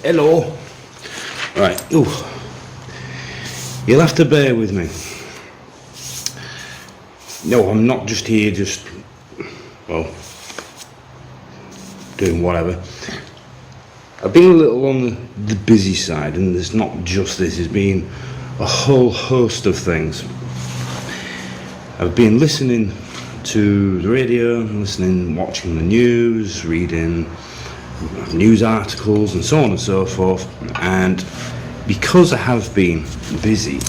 Hello. Right, ooh. You'll have to bear with me. No, I'm not just here well, doing whatever. I've been a little on the busy side, and there's not just this, there's been a whole host of things. I've been listening to the radio, watching the news, reading news articles and so on and so forth, and because I have been busy,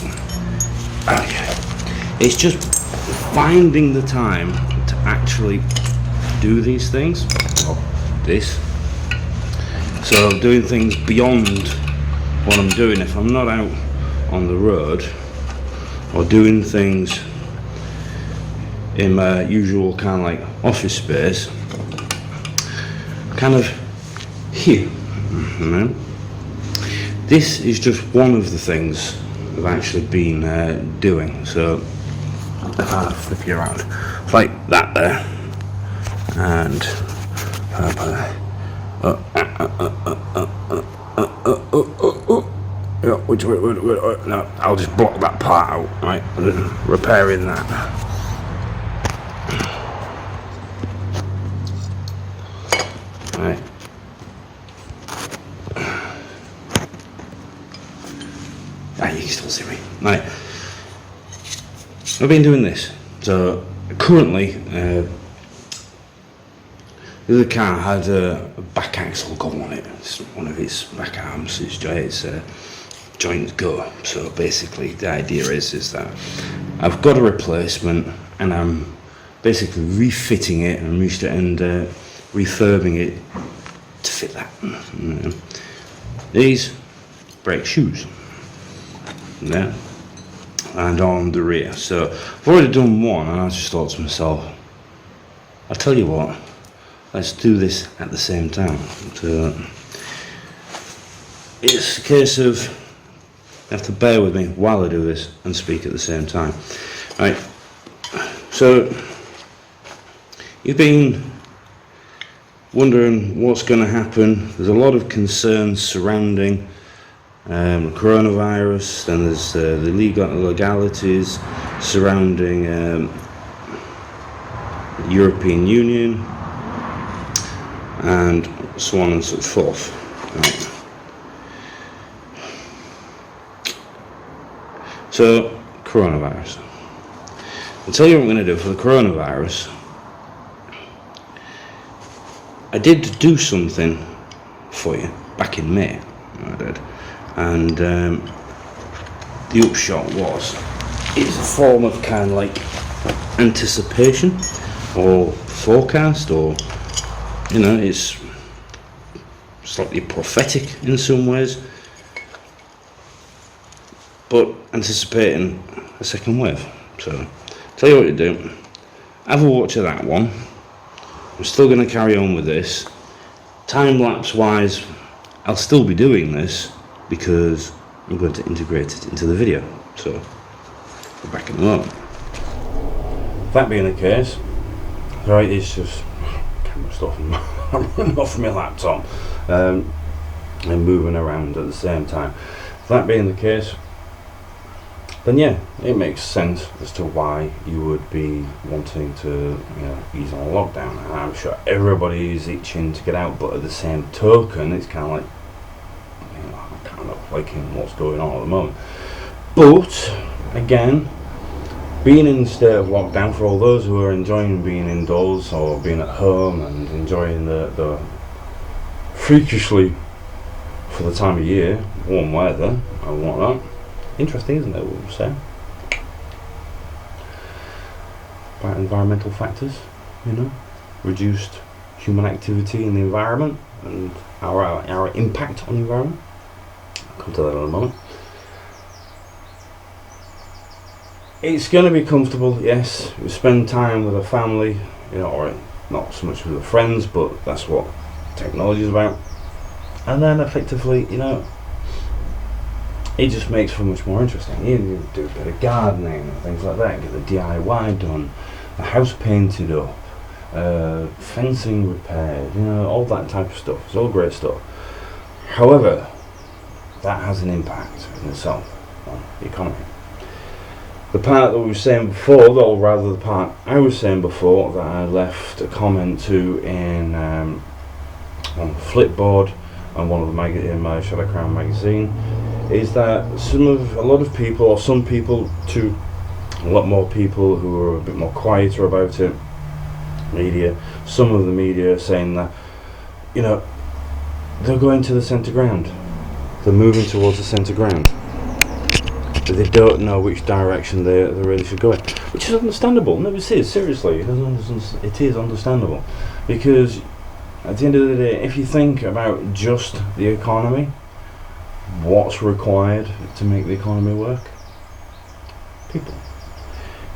it's just finding the time to actually do these things, or this. So doing things beyond what I'm doing. If I'm not out on the road or doing things in my usual kind of like office space, kind of here, you know. This is just one of the things I've actually been doing. So if I flip you around, it's like that there, and no, I'll just block that part out, right? Repairing that. Right. You can still see me. Right. I've been doing this. So currently, the other car had a back axle go on it. It's one of its back arms. Its joints go. So basically, the idea is that I've got a replacement, and I'm basically refitting it and refurbing it to fit that. These brake shoes, there, and on the rear. So I've already done one, and I just thought to myself, I'll tell you what, let's do this at the same time. So it's a case of you have to bear with me while I do this and speak at the same time. Right. So you've been wondering what's going to happen. There's a lot of concerns surrounding coronavirus, then there's the legalities surrounding the European Union, and so on and so forth. Right. So, coronavirus. I'll tell you what I'm going to do for the coronavirus. I did do something for you back in May, I did, and the upshot was it's a form of kind of like anticipation or forecast, or you know, it's slightly prophetic in some ways, but anticipating a second wave. So tell you what to do, have a watch of that one. I'm still going to carry on with this. Time-lapse wise, I'll still be doing this because I'm going to integrate it into the video. So, we're back in a moment. That being the case, right, it's just camera stuff. I'm running off my laptop and moving around at the same time. That being the case, then yeah, it makes sense as to why you would be wanting to, ease on lockdown. And I'm sure everybody is itching to get out, but at the same token, it's kind of like, I'm kind of liking what's going on at the moment. But again, being in the state of lockdown, for all those who are enjoying being indoors or being at home and enjoying the freakishly, for the time of year, warm weather and whatnot. Interesting, isn't it, what we're saying? About environmental factors, reduced human activity in the environment and our impact on the environment. I'll come to that in a moment. It's going to be comfortable, yes. We spend time with a family, or not so much with the friends, but that's what technology is about. And then effectively, it just makes for much more interesting. You do a bit of gardening and things like that, get the DIY done, the house painted up, fencing repaired, all that type of stuff. It's all great stuff. However, that has an impact in itself on the economy. The part that we were saying before, or rather the part I was saying before, that I left a comment to in on Flipboard and one of the in my Shadow Crown magazine, is that a lot of people, or some people, to a lot more people who are a bit more quieter about it, media, some of the media are saying that, you know, they're going to the centre ground, they're moving towards the centre ground, but they don't know which direction they really should go in, which is understandable. No, it is, seriously, it is understandable, because at the end of the day, if you think about just the economy, what's required to make the economy work? People.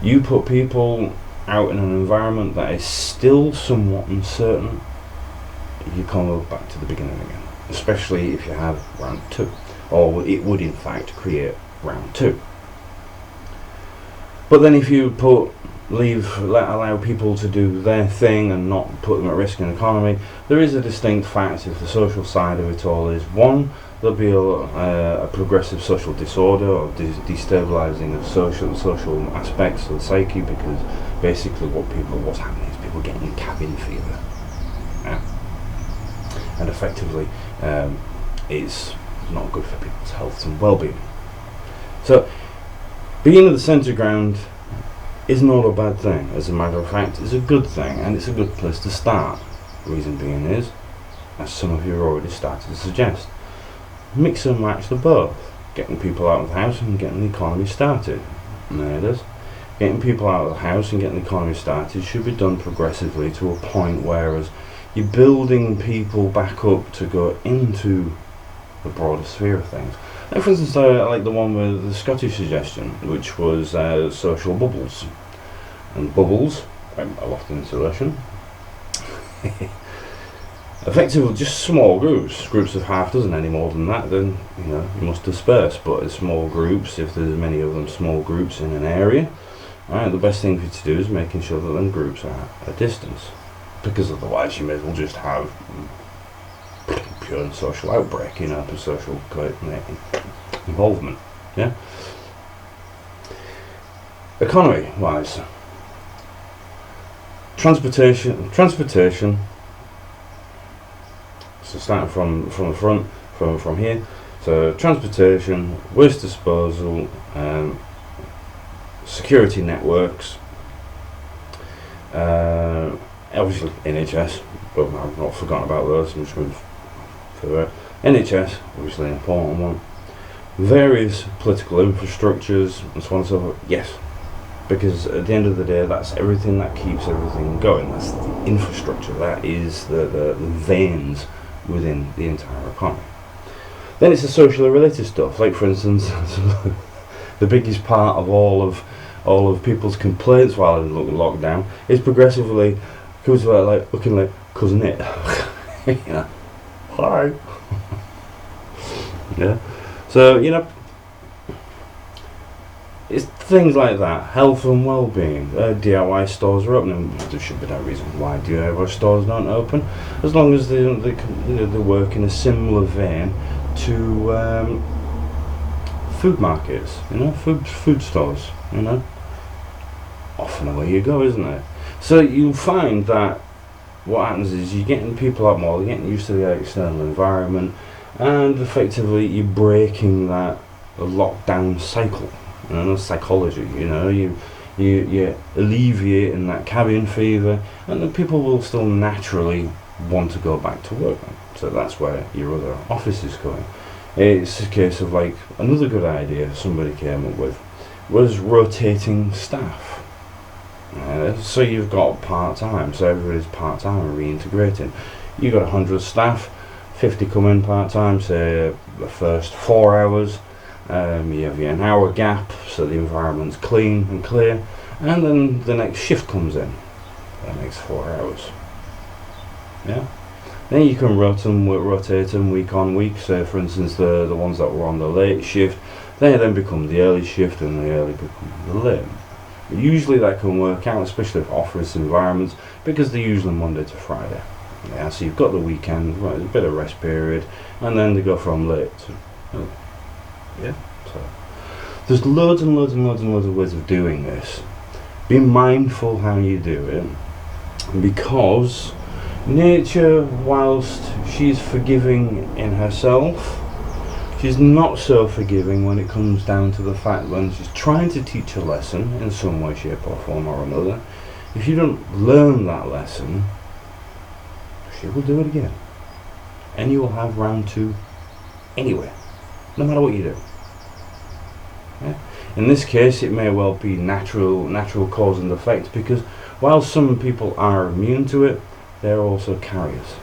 You put people out in an environment that is still somewhat uncertain, you can't go back to the beginning again, especially if you have round 2, or it would in fact create round 2. But then if you allow people to do their thing and not put them at risk in the economy, there is a distinct fact if the social side of it all is, one, there'll be a progressive social disorder or destabilising of social aspects of the psyche, because basically what's happening is people getting cabin fever, yeah? And effectively it's not good for people's health and well-being. So being at the centre ground is not a bad thing. As a matter of fact, it's a good thing, and it's a good place to start. Reason being is, as some of you have already started to suggest, mix and match the both. Getting people out of the house and getting the economy started. And there it is. Getting people out of the house and getting the economy started should be done progressively to a point whereas you're building people back up to go into the broader sphere of things. Like for instance, I like the one with the Scottish suggestion, which was social bubbles. And bubbles, a loft insulation, effectively just small groups of half dozen. Any more than that, then you must disperse. But in small groups, if there's many of them, small groups in an area, right, the best thing for you to do is making sure that them groups are at a distance, because otherwise you may as well just have pure social outbreak, for social involvement. Yeah. Economy wise, transportation. So starting from the front, from here. So transportation, waste disposal, security networks, obviously NHS, but I've not forgotten about those. I'm just going for NHS, obviously an important one. Various political infrastructures and so on and so forth. Yes, because at the end of the day, that's everything that keeps everything going. That's the infrastructure. That is the veins within the entire economy. Then it's the socially related stuff. Like for instance, the biggest part of all of people's complaints while in lockdown is progressively comes about like looking like cousin it. Hi. Yeah. So it's things like that. Health and well-being. DIY stores are opening. There should be no reason why DIY stores don't open, as long as they work in a similar vein to food markets. Food stores. Often away you go, isn't it? So you'll find that what happens is you're getting people out more, they're getting used to the external environment, and effectively you're breaking that lockdown cycle. Psychology, you're alleviating that cabin fever, and the people will still naturally want to go back to work. So that's where your other office is going. It's a case of like another good idea somebody came up with was rotating staff. So you've got part-time, so everybody's part-time and reintegrating. You've got 100 staff, 50 come in part-time, say the first 4 hours. You have an hour gap, so the environment's clean and clear, and then the next shift comes in. That makes 4 hours. Yeah. Then you can rotate them week on week. So, for instance, the ones that were on the late shift, they then become the early shift, and the early become the late. Usually that can work out, especially for office environments, because they're usually Monday to Friday. Yeah, so you've got the weekend, right, a bit of rest period, and then they go from late to early. Yeah, so there's loads and loads and loads and loads of ways of doing this. Be mindful how you do it, because nature, whilst she's forgiving in herself, she's not so forgiving when it comes down to the fact when she's trying to teach a lesson in some way, shape or form or another. If you don't learn that lesson, she will do it again. And you will have round 2 anyway, no matter what you do. Yeah? In this case, it may well be natural cause and effect, because while some people are immune to it, they're also carriers.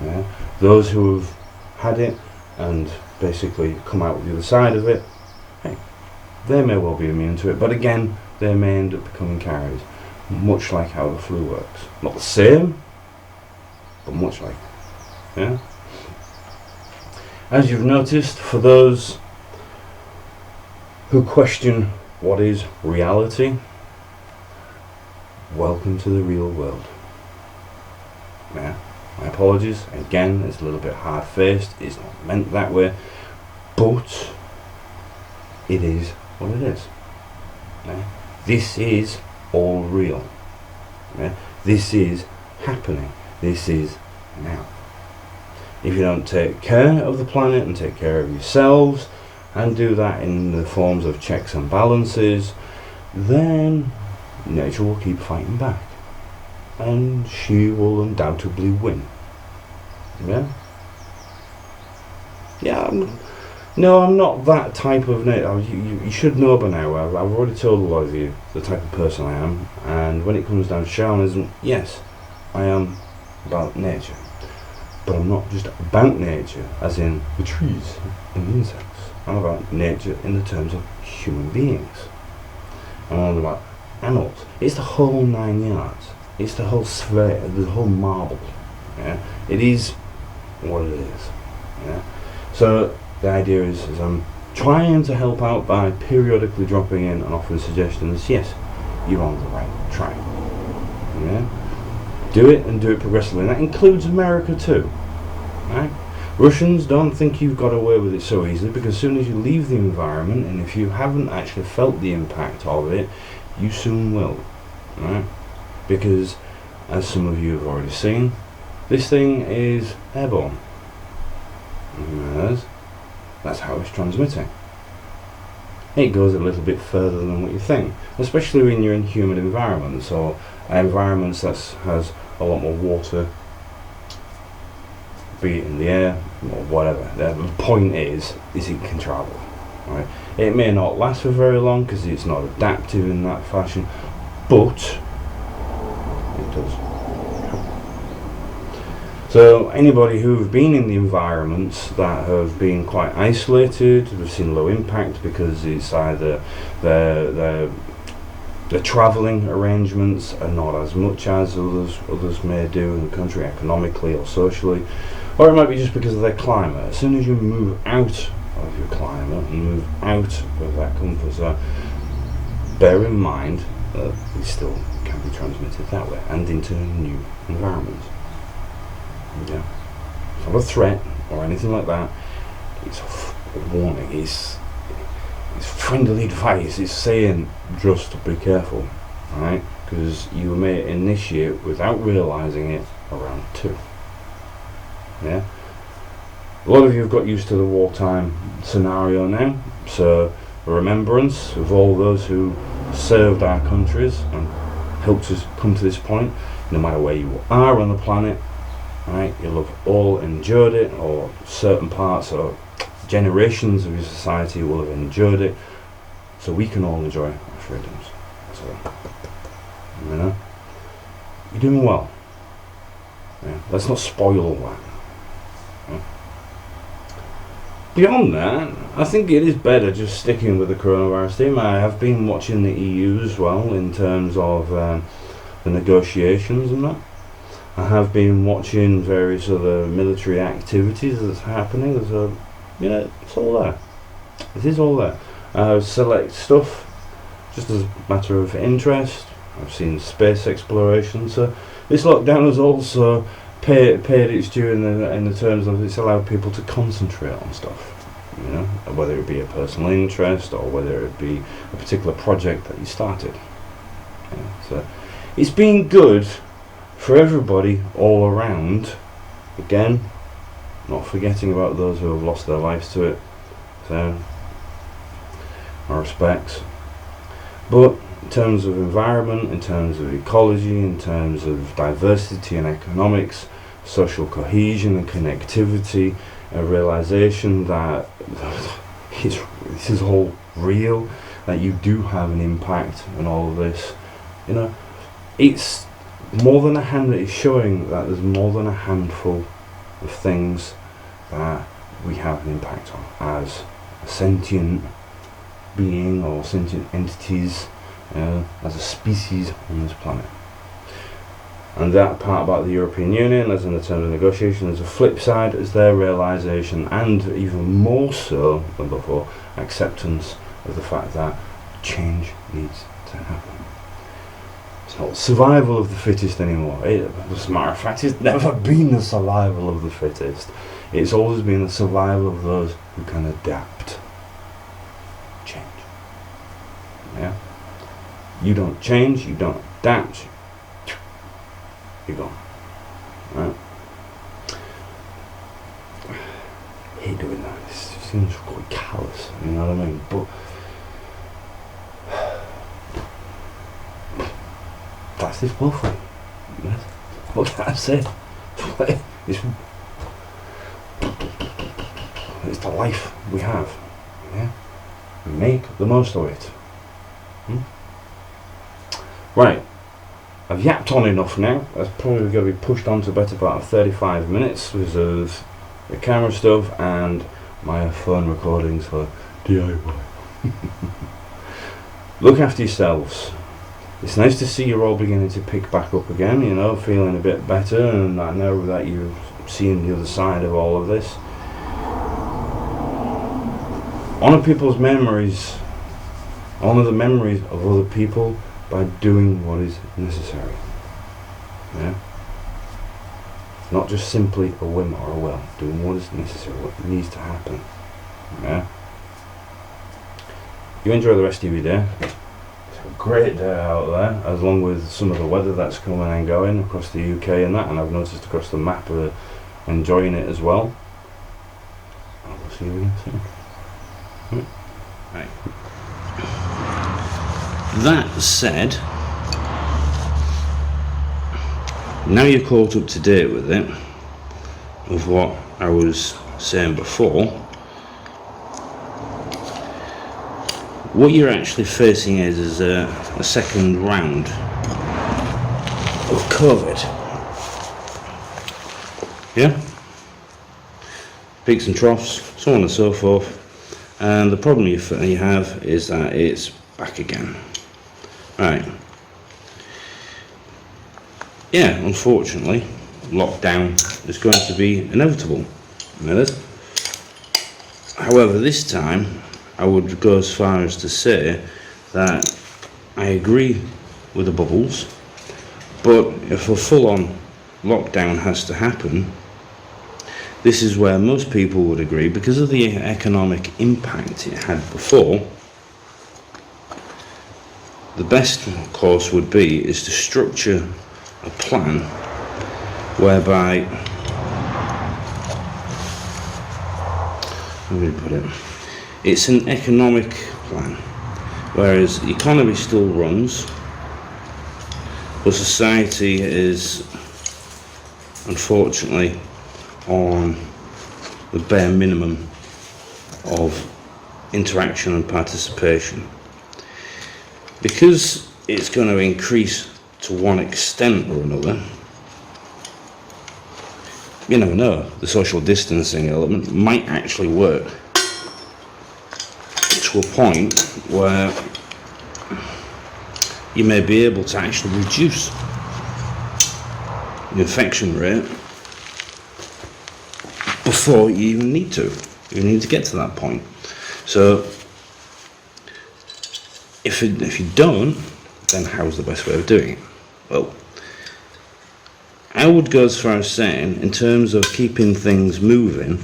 Yeah? Those who have had it and basically come out the other side of it, hey, they may well be immune to it, but again, they may end up becoming carriers, much like how the flu works. Not the same, but much like. Yeah? As you've noticed, for those who question what is reality, welcome to the real world. Yeah, my apologies, again, it's a little bit hard-faced, it's not meant that way, but it is what it is. Yeah? This is all real. Yeah? This is happening. This is now. If you don't take care of the planet and take care of yourselves, and do that in the forms of checks and balances, then nature will keep fighting back, and she will undoubtedly win. Yeah? Yeah, no, I'm not that type of nature. You should know by now, I've already told a lot of you the type of person I am, and when it comes down to shamanism, yes, I am about nature. But I'm not just about nature, as in the trees and the insects. I'm about nature in the terms of human beings. I'm all about animals. It's the whole 9 yards. It's the whole sphere, the whole marble. Yeah? It is what it is. Yeah? So the idea is I'm trying to help out by periodically dropping in and offering suggestions. Yes, you're on the right track. Yeah? Do it, and do it progressively. And that includes America too. Right? Russians, don't think you've got away with it so easily, because as soon as you leave the environment, and if you haven't actually felt the impact of it, you soon will. Right? Because, as some of you have already seen, this thing is airborne. Yes, that's how it's transmitting. It goes a little bit further than what you think, especially when you're in humid environments, or environments that has a lot more water, be it in the air or whatever. The point is it can travel. Right? It may not last for very long because it's not adaptive in that fashion, but it does. So anybody who've been in the environments that have been quite isolated, have seen low impact because it's either the travelling arrangements are not as much as others may do in the country economically or socially, or it might be just because of their climate. As soon as you move out of your climate and move out of that comfort zone, bear in mind that it still can be transmitted that way and into new environments. Yeah. It's not a threat or anything like that. It's a warning. It's friendly advice. It's saying just be careful, right? Because you may initiate without realising it around 2. Yeah. A lot of you have got used to the wartime scenario now, so a remembrance of all those who served our countries and helped us come to this point. No matter where you are on the planet, right? You'll have all endured it, or certain parts or generations of your society will have endured it, so we can all enjoy our freedoms. So, you know, you're doing well. Yeah? Let's not spoil that. Yeah? Beyond that, I think it is better just sticking with the coronavirus theme. I have been watching the EU as well in terms of the negotiations and that. I have been watching various other military activities that's happening. There's it's all there. It is all there. Select stuff just as a matter of interest. I've seen space exploration. So this lockdown has also paid its due in the terms of it's allowed people to concentrate on stuff. You know, whether it be a personal interest or whether it be a particular project that you started. Yeah, so it's been good for everybody all around. Again, not forgetting about those who have lost their lives to it. So, my respects. But in terms of environment, in terms of ecology, in terms of diversity and economics, social cohesion and connectivity, a realization that this is all real, that you do have an impact and all of this, you know, it's more than it's showing that there's more than a handful of things that we have an impact on as a sentient being or sentient entities, as a species on this planet. And that part about the European Union, as in the terms of negotiation, there's a flip side, is their realisation, and even more so than before, acceptance of the fact that change needs to happen. It's not survival of the fittest anymore. As a matter of fact, it's never been the survival of the fittest. It's always been the survival of those who can adapt. Change. Yeah? You don't change, you don't adapt, you're gone. Right? I hate doing that. It seems quite callous, you know what I mean? But that's this bullfight. Yes. What can I say? It's the life we have. Yeah? Make the most of it. Right. I've yapped on enough now. That's probably going to be pushed on to better part of 35 minutes because of the camera stuff and my phone recordings for DIY. Look after yourselves. It's nice to see you're all beginning to pick back up again, you know, feeling a bit better, and I know that you've seen the other side of all of this. Honour people's memories. Honour the memories of other people by doing what is necessary. Yeah? Not just simply a whim or a will. Doing what is necessary, what needs to happen. Yeah? You enjoy the rest of your day. It's a great day out there, as long with some of the weather that's coming and going across the UK and that, and I've noticed across the map enjoying it as well. And we'll see you again soon. Right. That said, now you're caught up to date with it, of what I was saying before, what you're actually facing is a second round of COVID. Yeah? Peaks and troughs, so on and so forth. And the problem you have is that it's back again. Right. Yeah, unfortunately, lockdown is going to be inevitable. However, this time, I would go as far as to say that I agree with the bubbles, but if a full-on lockdown has to happen, this is where most people would agree, because of the economic impact it had before. The best course would be is to structure a plan whereby, how do we put it? It's an economic plan, whereas the economy still runs, but society is unfortunately on the bare minimum of interaction and participation. Because it's going to increase to one extent or another, you never know, the social distancing element might actually work to a point where you may be able to actually reduce the infection rate before you even need to. You need to get to that point. So if you don't, then how's the best way of doing it? Well, I would go as far as saying, in terms of keeping things moving,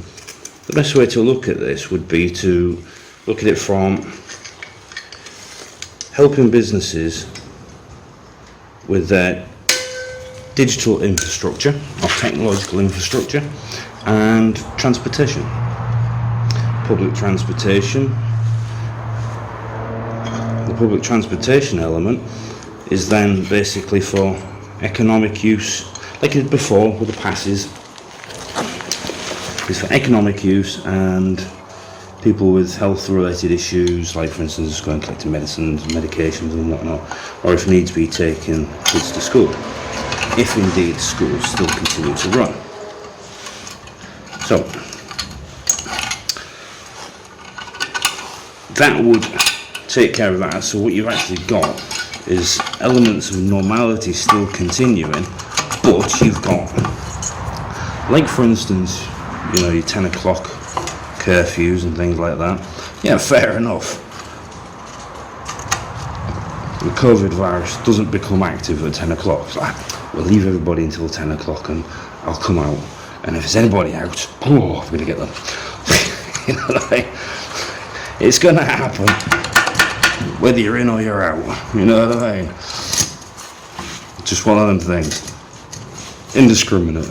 the best way to look at this would be to look at it from helping businesses with their digital infrastructure or technological infrastructure and transportation. Public transportation. The public transportation element is then basically for economic use, like it before with the passes. It's for economic use and people with health related issues, like for instance going collecting medicines, medications and whatnot, or if needs be taking kids to school, if indeed schools still continue to run. So that would take care of that. So what you've actually got is elements of normality still continuing, but you've got, like for instance, you know, your 10 o'clock curfews and things like that. Yeah, fair enough. The COVID virus doesn't become active at 10 o'clock. It's like, we'll leave everybody until 10 o'clock and I'll come out. And if there's anybody out, oh, I'm going to get them. You know what I mean? It's going to happen, whether you're in or you're out. You know what I mean? Just one of them things. Indiscriminate.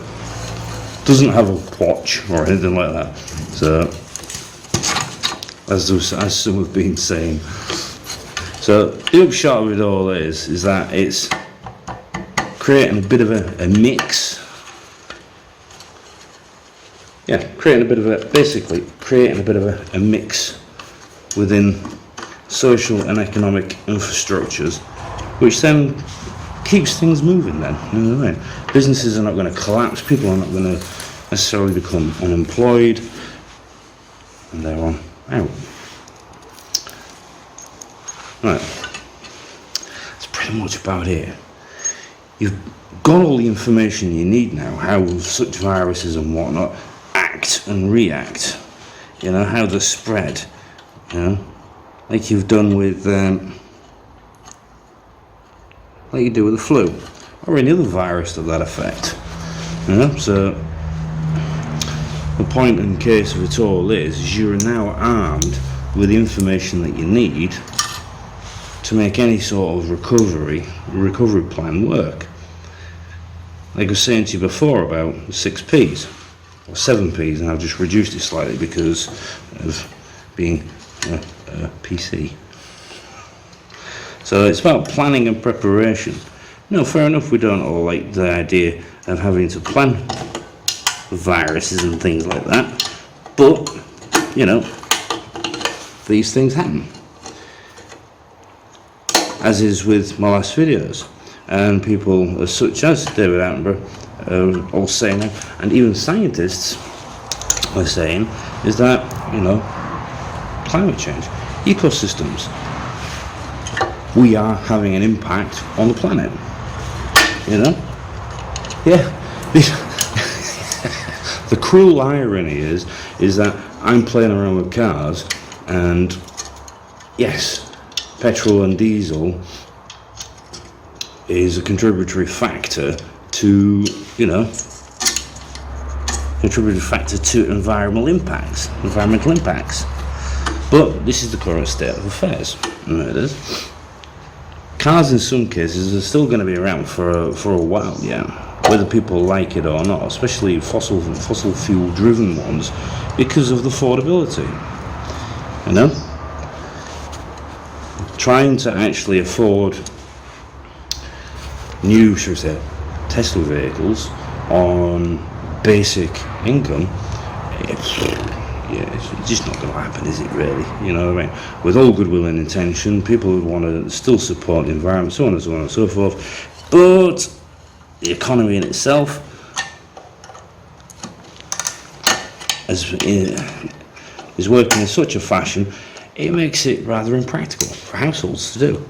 Doesn't have a watch or anything like that. So, as some have been saying. So the upshot of it all is that it's creating a bit of a mix. Yeah, creating a bit of a mix within social and economic infrastructures, which then keeps things moving then. You know what I mean? Businesses are not going to collapse, people are not going to necessarily become unemployed, and they're on out. Right, that's pretty much about it. You've got all the information you need now, how such viruses and whatnot act and react, you know, how they spread, you know, like you've done with, like you do with the flu, or any other virus of that effect, you know. So the point in case of it all is you're now armed with the information that you need to make any sort of recovery plan work. Like I was saying to you before about 6 Ps or 7 Ps, and I've just reduced it slightly because of being PC. So it's about planning and preparation. No, fair enough, we don't all like the idea of having to plan viruses and things like that, but you know, these things happen, as is with my last videos, and people as such as David Attenborough are all saying, and even scientists are saying, is that, you know, climate change, ecosystems, we are having an impact on the planet, you know. Yeah. The cruel irony is that I'm playing around with cars, and yes, petrol and diesel is a contributory factor to, you know, environmental impacts. But this is the current state of affairs. And there it is. Cars in some cases are still going to be around for a while, yeah, whether people like it or not, especially fossil fuel driven ones, because of the affordability, you know. Trying to actually afford new, should we say, Tesla vehicles on basic income, it's just not going to happen, is it really? You know what I mean? With all goodwill and intention, people would want to still support the environment, so on and so on and so forth, but the economy in itself is working in such a fashion, it makes it rather impractical for households to do.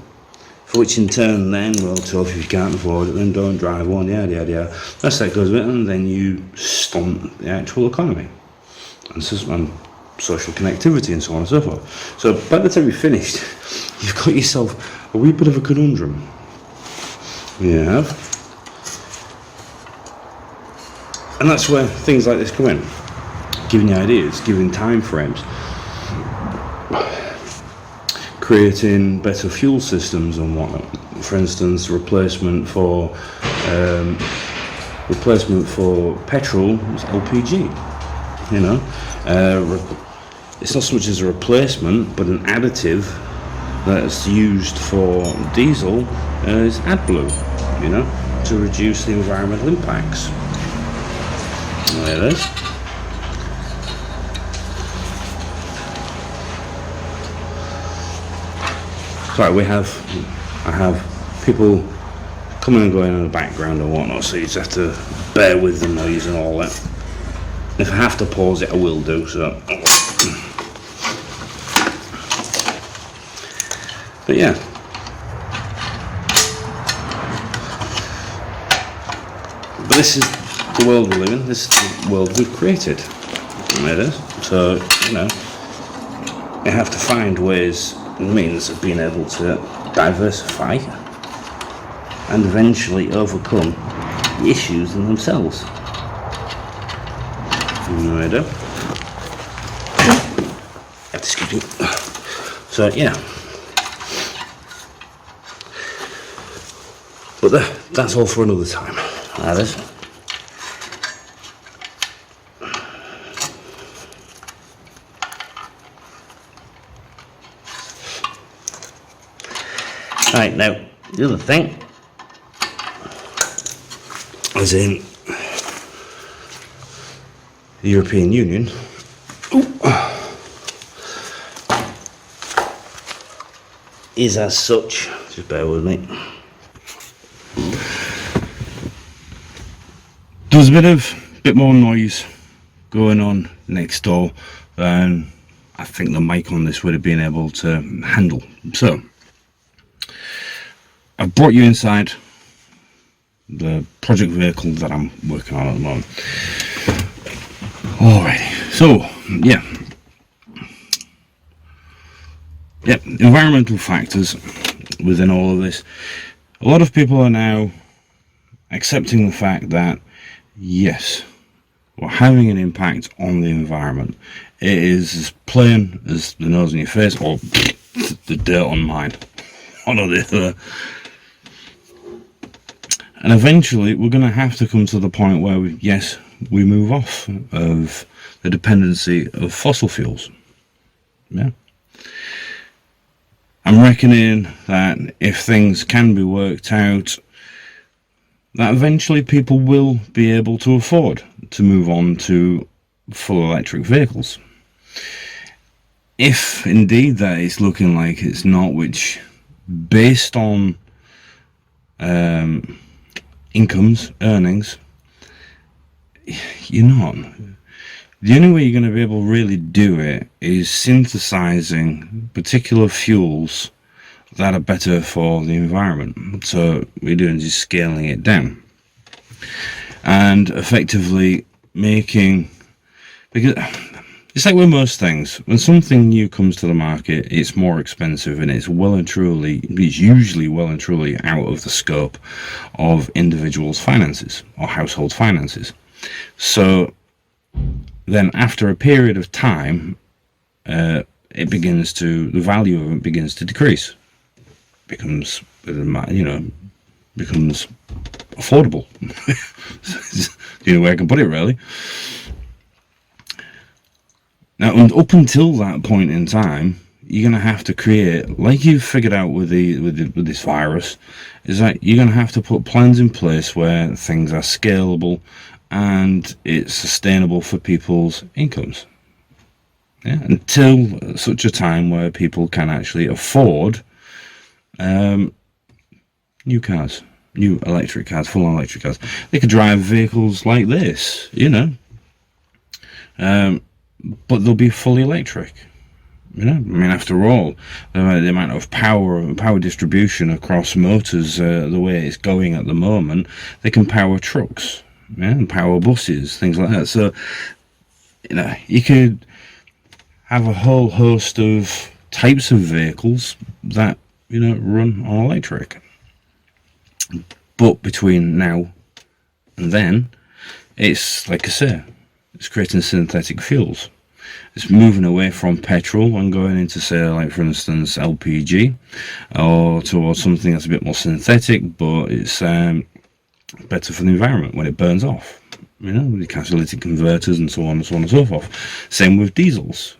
For which in turn then, well, so if you can't afford it, then don't drive one, yada. That's how it goes with it, and then you stunt the actual economy. And social connectivity and so on and so forth. So by the time you're finished, you've got yourself a wee bit of a conundrum. You have. And that's where things like this come in, giving you ideas, giving time frames, creating better fuel systems and whatnot. For instance, replacement for petrol is LPG. You know, it's not so much as a replacement, but an additive that's used for diesel is AdBlue. You know, to reduce the environmental impacts. There it is. So I have people coming and going in the background and whatnot, so you just have to bear with the noise and all that. If I have to pause it, I will do so. But yeah. But this is the world we live in. This is the world we've created. And it is. So, you know, you have to find ways and means of being able to diversify and eventually overcome the issues in themselves. No, I don't. Excuse me. So yeah. But that's all for another time. That is. Right, now, the other thing, as in the European Union, is as such, just bear with me, there's a bit more noise going on next door than I think the mic on this would have been able to handle. So I've brought you inside the project vehicle that I'm working on at the moment. Alrighty, so yeah, environmental factors within all of this. A lot of people are now accepting the fact that yes, we're having an impact on the environment. It is as plain as the nose in your face, or the dirt on mine, one or the other. And eventually we're going to have to come to the point where we move off of the dependency of fossil fuels. Yeah. I'm reckoning that if things can be worked out, that eventually people will be able to afford to move on to full electric vehicles. If indeed that is looking like it's not, which based on incomes, earnings, you're not. The only way you're going to be able to really do it is synthesizing particular fuels that are better for the environment. So we're doing just scaling it down and effectively making, because it's like with most things, when something new comes to the market, it's more expensive and it's usually well and truly out of the scope of individuals' finances or household finances. So then after a period of time, the value of it begins to decrease. Becomes affordable. The only way I can put it, really. Now, and up until that point in time, you're going to have to create, like you've figured out with this virus, is that you're going to have to put plans in place where things are scalable and it's sustainable for people's incomes. Yeah, until such a time where people can actually afford new cars, new electric cars, full electric cars. They could drive vehicles like this, but they'll be fully electric. After all, the amount of power distribution across motors, the way it's going at the moment, they can power trucks, and power buses, things like that. So, you could have a whole host of types of vehicles that run on electric. But between now and then, It's, like I say, it's creating synthetic fuels. It's moving away from petrol and going into, say, like for instance, LPG, or towards something that's a bit more synthetic, but it's better for the environment when it burns off. You know, with the catalytic converters and so on and so on and so forth. Same with diesels.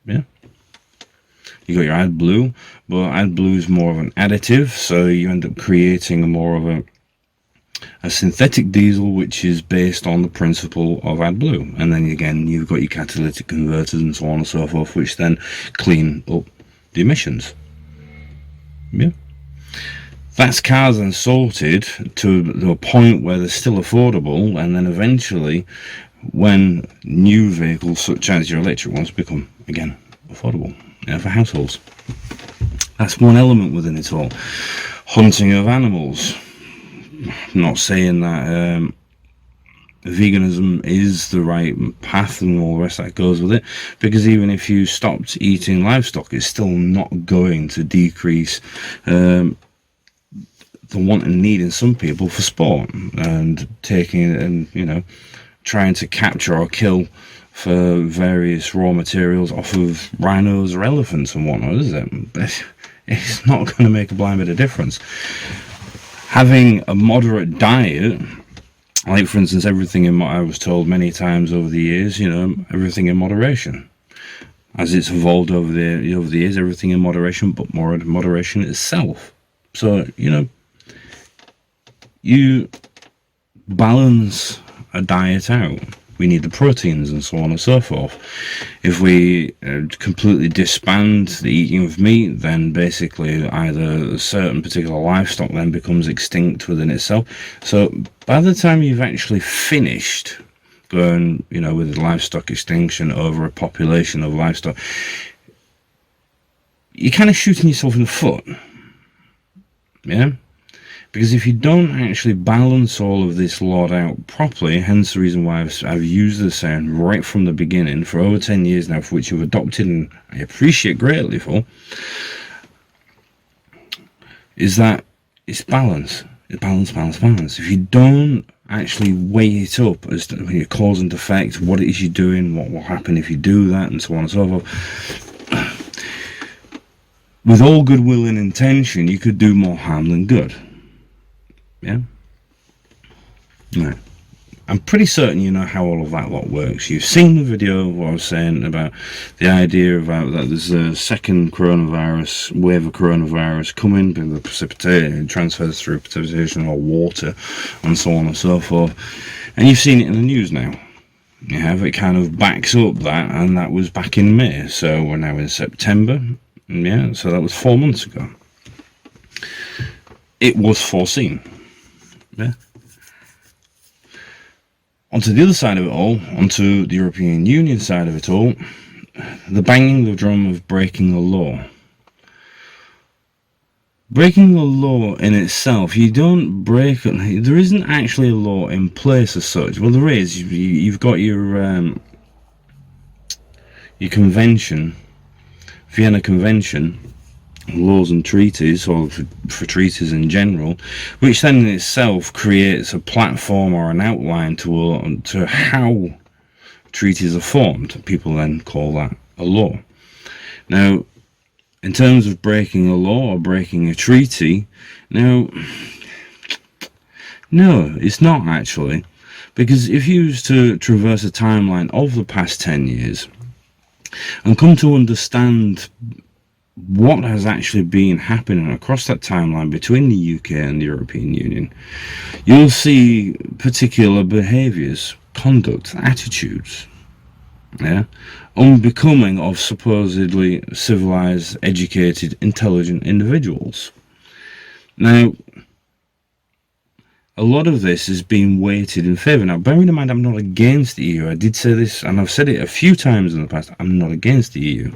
Yeah. You got your AdBlue, but AdBlue is more of an additive, so you end up creating more of a synthetic diesel, which is based on the principle of AdBlue. And then again, you've got your catalytic converters and so on and so forth, which then clean up the emissions. Yeah. That's cars then sorted to a point where they're still affordable, and then eventually, when new vehicles such as your electric ones become, again, affordable for households. That's one element within it all. Hunting of animals. I'm not saying that veganism is the right path and all the rest that goes with it, because even if you stopped eating livestock, it's still not going to decrease the want and need in some people for sport and taking it and, you know, trying to capture or kill for various raw materials off of rhinos or elephants and whatnot, is it? But it's not going to make a blind bit of difference. Having a moderate diet, like for instance, everything in I was told many times over the years, you know, everything in moderation. As it's evolved over the years, everything in moderation, but more moderation itself. So, you know, you balance a diet out. We need the proteins and so on and so forth. If we completely disband the eating of meat, then basically either a certain particular livestock then becomes extinct within itself. So by the time you've actually finished going, you know, with the livestock extinction over a population of livestock, you're kind of shooting yourself in the foot. Yeah? Because if you don't actually balance all of this lot out properly, hence the reason why I've used the saying right from the beginning for over 10 years now, for which you've adopted and I appreciate greatly for, is that it's balance. It's balance. If you don't actually weigh it up as to your cause and effect, what it is you're doing, what will happen if you do that, and so on and so forth, with all goodwill and intention, you could do more harm than good. Yeah. Right. I'm pretty certain you know how all of that lot works. You've seen the video of what I was saying about the idea about that there's a second coronavirus, wave of coronavirus coming, the precipitation transfers through precipitation or water, and so on and so forth. And you've seen it in the news now. You have, it kind of backs up that, and that was back in May. So we're now in September. Yeah, so that was 4 months ago. It was foreseen. Yeah. Onto the other side of it all, onto the European Union side of it all, the banging the drum of breaking the law. Breaking the law in itself, you don't break it. There isn't actually a law in place as such. Well, there is. You've got your convention, Vienna Convention, laws and treaties, or for treaties in general, which then in itself creates a platform or an outline to how treaties are formed. People then call that a law. Now, in terms of breaking a law or breaking a treaty, no, it's not actually, because if you was to traverse a timeline of the past 10 years and come to understand what has actually been happening across that timeline between the UK and the European Union, you'll see particular behaviours, conduct, attitudes, unbecoming of supposedly civilised, educated, intelligent individuals. Now, a lot of this is being weighted in favour. Now, bearing in mind, I'm not against the EU. I did say this, and I've said it a few times in the past, I'm not against the EU.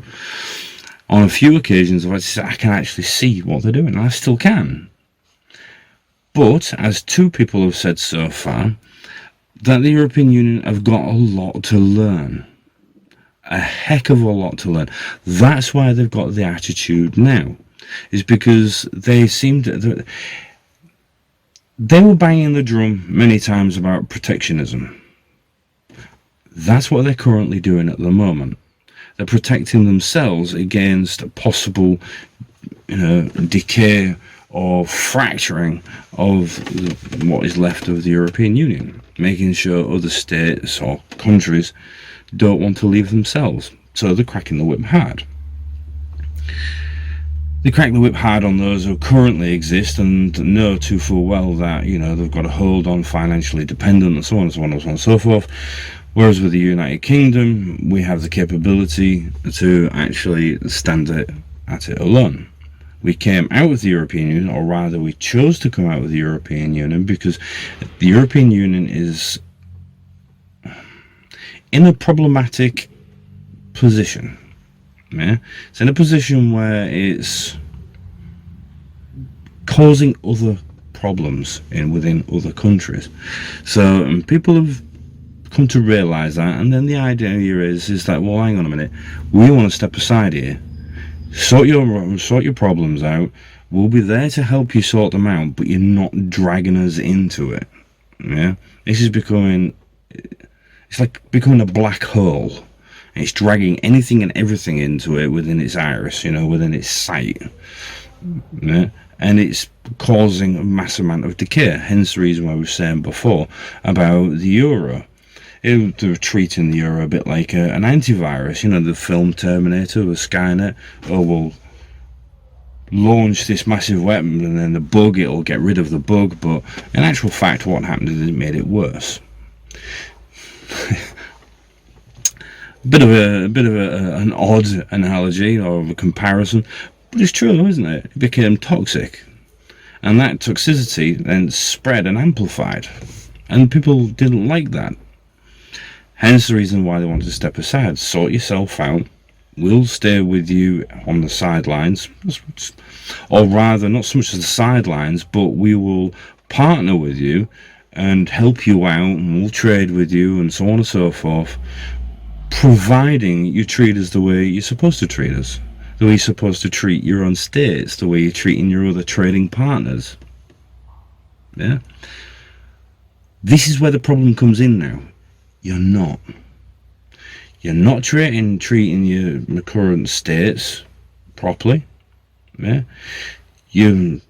On a few occasions, I can actually see what they're doing, and I still can. But, as two people have said so far, that the European Union have got a lot to learn. A heck of a lot to learn. That's why they've got the attitude now. Is because they seem to... They were banging the drum many times about protectionism. That's what they're currently doing at the moment. They're protecting themselves against possible, decay or fracturing of what is left of the European Union, making sure other states or countries don't want to leave themselves. So they're cracking the whip hard. They crack the whip hard on those who currently exist and know too full well that, they've got to hold on, financially dependent, and so on and so on and so on and so forth. Whereas with the United Kingdom, we have the capability to actually stand at it alone. We came out of the European Union, or rather we chose to come out of the European Union, because the European Union is in a problematic position. Yeah? It's in a position where it's causing other problems within other countries. So people have come to realise that, and then the idea here is that, well, hang on a minute, we want to step aside here, sort your problems out. We'll be there to help you sort them out, but you're not dragging us into it. Yeah, this is it's like becoming a black hole. It's dragging anything and everything into it within its iris, within its sight. Yeah? And it's causing a massive amount of decay. Hence the reason why we were saying before about the euro. They're treating the euro a bit like an antivirus. The film Terminator with Skynet. Oh, we'll launch this massive weapon and then it'll get rid of the bug. But in actual fact, what happened is it made it worse. Bit of an odd analogy or a comparison, but it's true, isn't it? It became toxic, and that toxicity then spread and amplified, and people didn't like that. Hence the reason why they wanted to step aside. Sort yourself out. We'll stay with you on the sidelines, or rather, not so much as the sidelines, but we will partner with you and help you out, and we'll trade with you, and so on and so forth. Providing you treat us the way you're supposed to treat us, the way you're supposed to treat your own states, the way you're treating your other trading partners. Yeah? This is where the problem comes in now. You're not treating your current states properly. Yeah? You're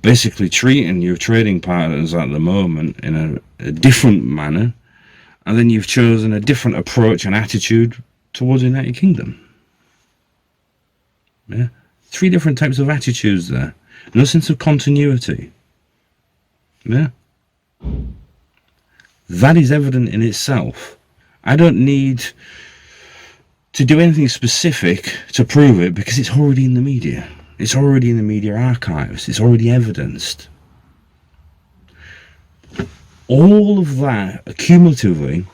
basically treating your trading partners at the moment in a different manner. And then you've chosen a different approach and attitude towards the United Kingdom. Yeah? 3 different types of attitudes there. No sense of continuity. Yeah? That is evident in itself. I don't need to do anything specific to prove it, because it's already in the media. It's already in the media archives. It's already evidenced. All of that accumulatively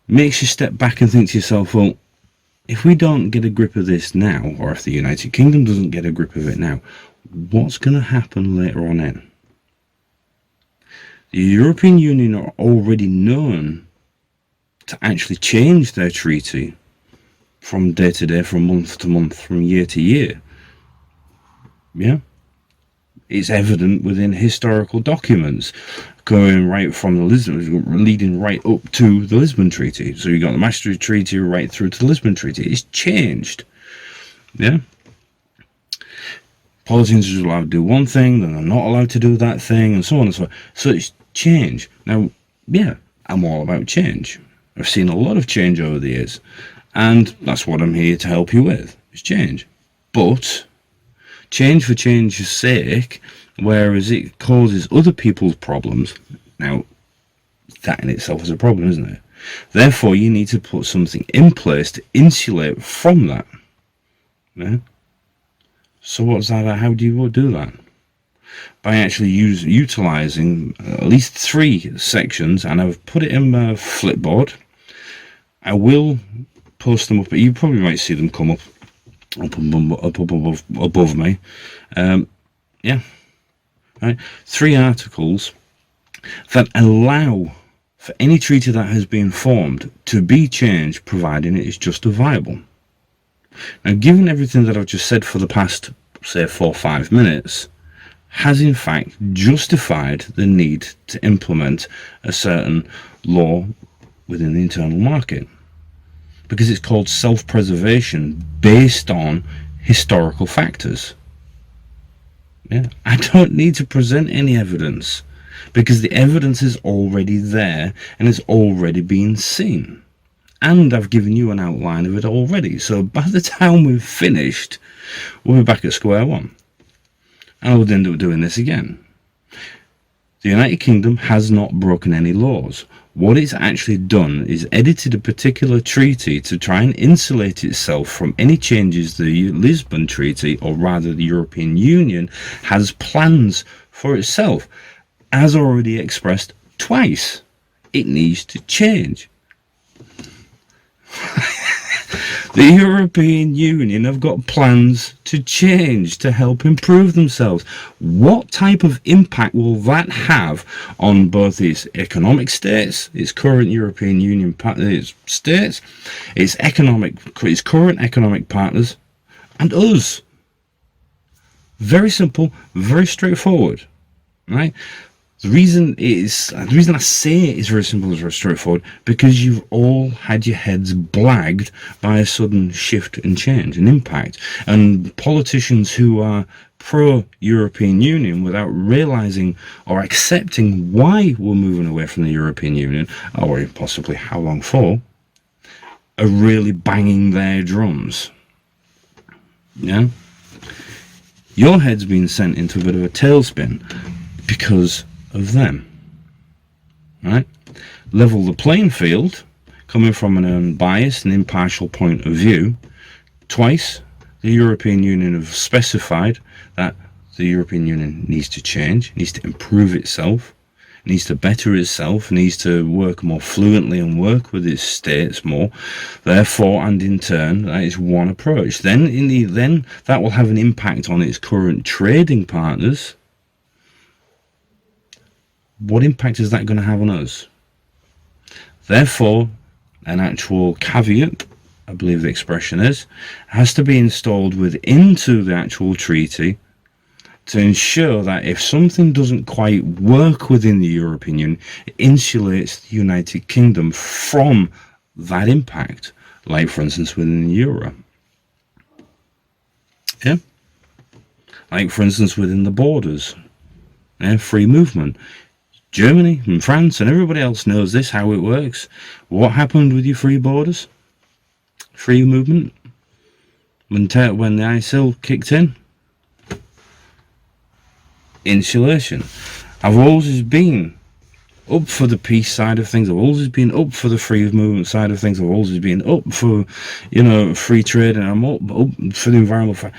makes you step back and think to yourself, well, if we don't get a grip of this now, or if the United Kingdom doesn't get a grip of it now, what's going to happen later on in? The European Union are already known to actually change their treaty from day to day, from month to month, from year to year. Yeah? It's evident within historical documents, going right from the Lisbon, leading right up to the Lisbon Treaty. So you got the Maastricht Treaty right through to the Lisbon Treaty. It's changed. Yeah. Politicians are allowed to do one thing, then they're not allowed to do that thing, and so on and so on. So it's change. Now, yeah, I'm all about change. I've seen a lot of change over the years, and that's what I'm here to help you with. It's change. But change for change's sake, whereas it causes other people's problems. Now, that in itself is a problem, isn't it? Therefore, you need to put something in place to insulate from that. Yeah? So what's that? How do you do that? By actually utilising at least 3 sections, and I've put it in my Flipboard. I will post them up. You probably might see them come up above me. Yeah. Right. 3 articles that allow for any treaty that has been formed to be changed, providing it is justifiable. Now, given everything that I've just said for the past, say, 4 or 5 minutes, has in fact justified the need to implement a certain law within the internal market, because it's called self-preservation based on historical factors. Yeah, I don't need to present any evidence, because the evidence is already there and it's already been seen, and I've given you an outline of it already. So by the time we've finished, we'll be back at square one, and I would end up doing this again. The United Kingdom has not broken any laws. What it's actually done is edited a particular treaty to try and insulate itself from any changes the Lisbon Treaty, or rather the European Union, has plans for itself. As already expressed twice, it needs to change. The European Union have got plans to change, to help improve themselves. What type of impact will that have on both its economic states, its current European Union states, its current economic partners, and us? Very simple, very straightforward, right? The reason I say it is very simple and very straightforward, because you've all had your heads blagged by a sudden shift and change and impact, and politicians who are pro-European Union, without realising or accepting why we're moving away from the European Union, or possibly how long for, are really banging their drums. Yeah? Your head's been sent into a bit of a tailspin because of them, right? Level the playing field, coming from an unbiased and impartial point of view. Twice, the European Union have specified that the European Union needs to change, needs to improve itself, needs to better itself, needs to work more fluently and work with its states more. Therefore, and in turn, that is one approach. Then that will have an impact on its current trading partners. What impact is that going to have on us? Therefore, an actual caveat, I believe the expression is, has to be installed into the actual treaty to ensure that if something doesn't quite work within the European Union, it insulates the United Kingdom from that impact, like for instance within the Euro. Yeah? Like for instance within the borders. Yeah? Free movement. Germany and France and everybody else knows this, how it works. What happened with your free borders? Free movement? When the ISIL kicked in? Insulation. I've always been up for the peace side of things. I've always been up for the free movement side of things. I've always been up for, free trade, and I'm up for the environment.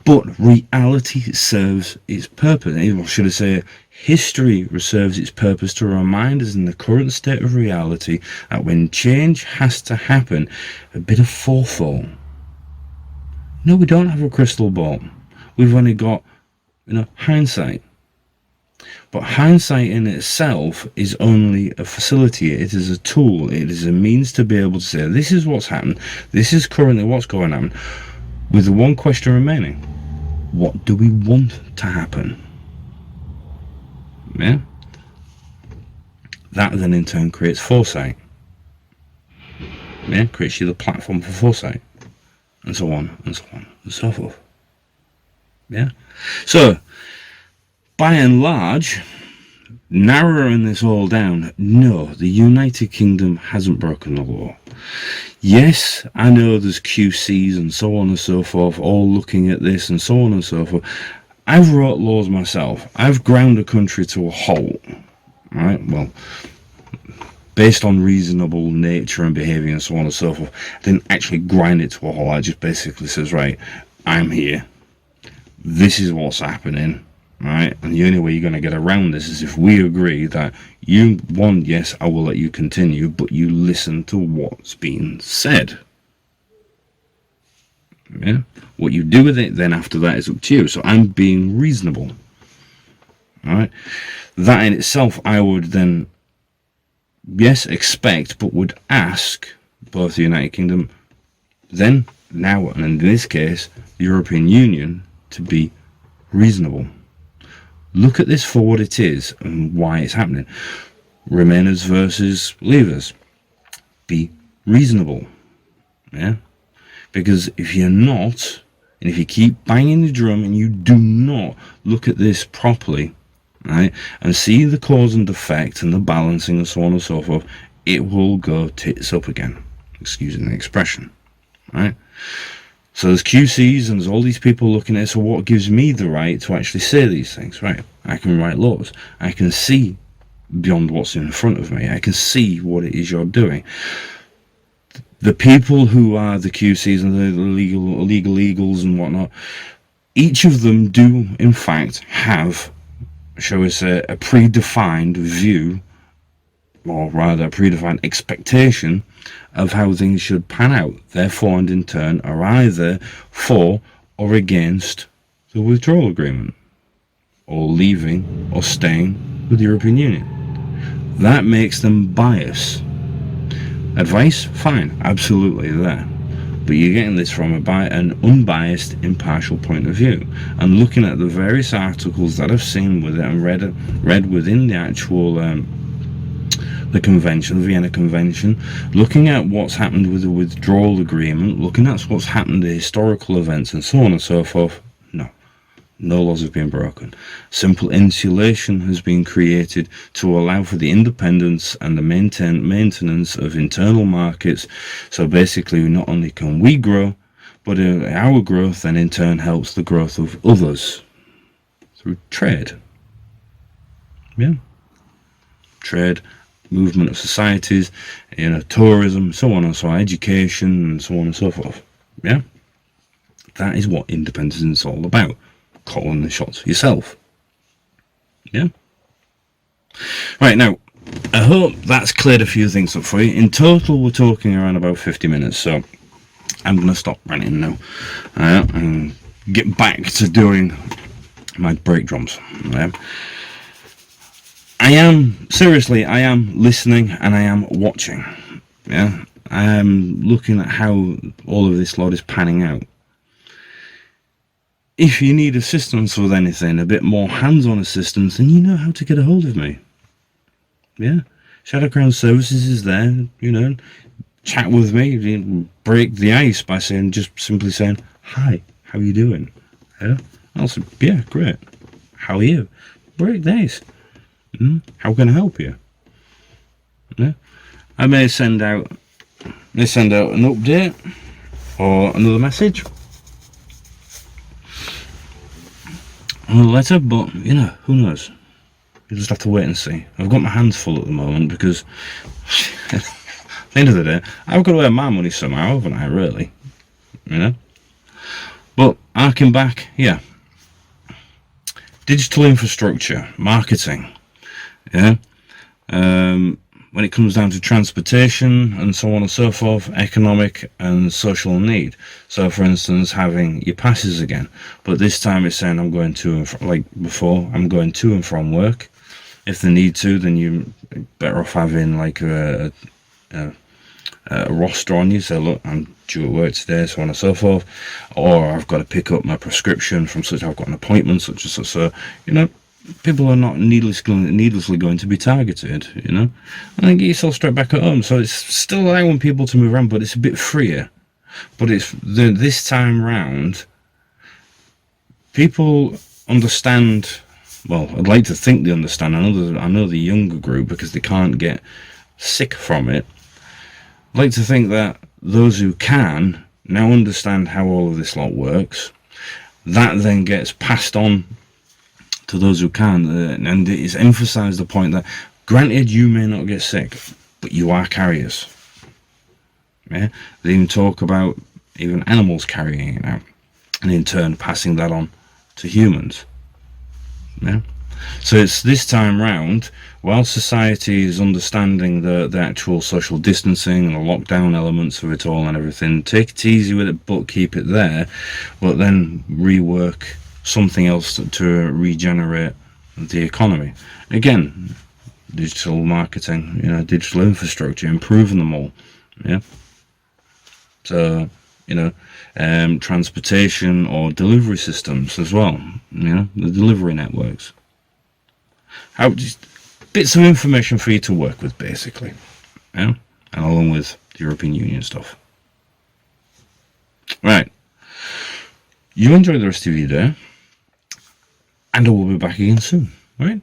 But reality serves its purpose. Or should I say, history serves its purpose to remind us in the current state of reality that when change has to happen, a bit of forethought. No, we don't have a crystal ball. We've only got, hindsight. But hindsight in itself is only a facility. It is a tool. It is a means to be able to say, this is what's happened. This is currently what's going on. With the one question remaining, what do we want to happen? Yeah? That then in turn creates foresight. Yeah? Creates you the platform for foresight. And so on, and so on, and so forth. Yeah? So, by and large, narrowing this all down, no, the United Kingdom hasn't broken the law. Yes, I know there's QCs and so on and so forth, all looking at this and so on and so forth. I've wrote laws myself. I've ground a country to a halt. Right? Well, based on reasonable nature and behaviour and so on and so forth. I didn't actually grind it to a halt. I just basically says, right, I'm here. This is what's happening. Right? And the only way you're going to get around this is if we agree that yes, I will let you continue, but you listen to what's being said. Yeah? What you do with it then after that is up to you. So I'm being reasonable. Alright? That in itself I would then, yes, expect, but would ask both the United Kingdom, then, now, and in this case, the European Union, to be reasonable. Look at this for what it is and why it's happening. Remainers versus leavers. Be reasonable. Yeah? Because if you're not, and if you keep banging the drum and you do not look at this properly, right, and see the cause and effect and the balancing and so on and so forth, it will go tits up again. Excusing the expression. Right? So there's QCs and there's all these people looking at it. So what gives me the right to actually say these things? Right? I can write laws. I can see beyond what's in front of me. I can see what it is you're doing. The people who are the QCs and the legal eagles and whatnot, each of them do in fact have, shall we say, a predefined view, or rather a predefined expectation of how things should pan out. Therefore, and in turn, are either for or against the withdrawal agreement, or leaving or staying with the European Union. That makes them biased. Advice? Fine, absolutely there. But you're getting this from an unbiased, impartial point of view. And looking at the various articles that I've seen with it and read within the actual the convention, the Vienna Convention, looking at what's happened with the withdrawal agreement, looking at what's happened, the historical events and so on and so forth, no laws have been broken. Simple insulation has been created to allow for the independence and the maintenance of internal markets. So basically, not only can we grow, but our growth then in turn helps the growth of others through trade. Yeah, trade, movement of societies, tourism, so on and so on, education, and so on and so forth. Yeah, that is what independence is all about. Calling the shots for yourself. Yeah. Right, now, I hope that's cleared a few things up for you. In total, we're talking around about 50 minutes, so I'm going to stop ranting now and get back to doing my break drums. I am listening and I am watching. Yeah, I am looking at how all of this lot is panning out. If you need assistance with anything, a bit more hands-on assistance, then you know how to get a hold of me. Yeah, Shadow Crown Services is there. Chat with me, break the ice by simply saying, "Hi, how you doing?" Yeah, I'll say, "Yeah, great. How are you?" Break the ice. How can I help you? Yeah, I may send out an update or another message. A letter, but who knows? You just have to wait and see. I've got my hands full at the moment because at the end of the day, I've got to earn my money somehow, haven't I, really? But harking back, yeah. Digital infrastructure, marketing, yeah. When it comes down to transportation and so on and so forth, economic and social need. So, for instance, having your passes again, but this time it's saying I'm going to and from, like before, I'm going to and from work. If they need to, then you're better off having like a roster on you. So, look, I'm due at work today, so on and so forth. Or I've got to pick up my prescription from such. I've got an appointment, such and such. So, people are not needlessly going to be targeted, and then get yourself straight back at home. So it's still allowing people to move around, but it's a bit freer. But it's this time round, people understand. Well, I'd like to think they understand. I know the younger group, because they can't get sick from it. I'd like to think that those who can now understand how all of this lot works. That then gets passed on to those who can, and it is emphasised the point that, granted, you may not get sick, but you are carriers. Yeah, they even talk about even animals carrying it out, and in turn passing that on to humans. Yeah, so it's this time round, while society is understanding the actual social distancing and the lockdown elements of it all and everything, take it easy with it, but keep it there, but then rework something else to regenerate the economy. Again, digital marketing, digital infrastructure, improving them all. Yeah. So, transportation or delivery systems as well. The delivery networks. just bits of information for you to work with, basically. Yeah? And along with the European Union stuff. Right. You enjoy the rest of your day. And I will be back again soon. Right?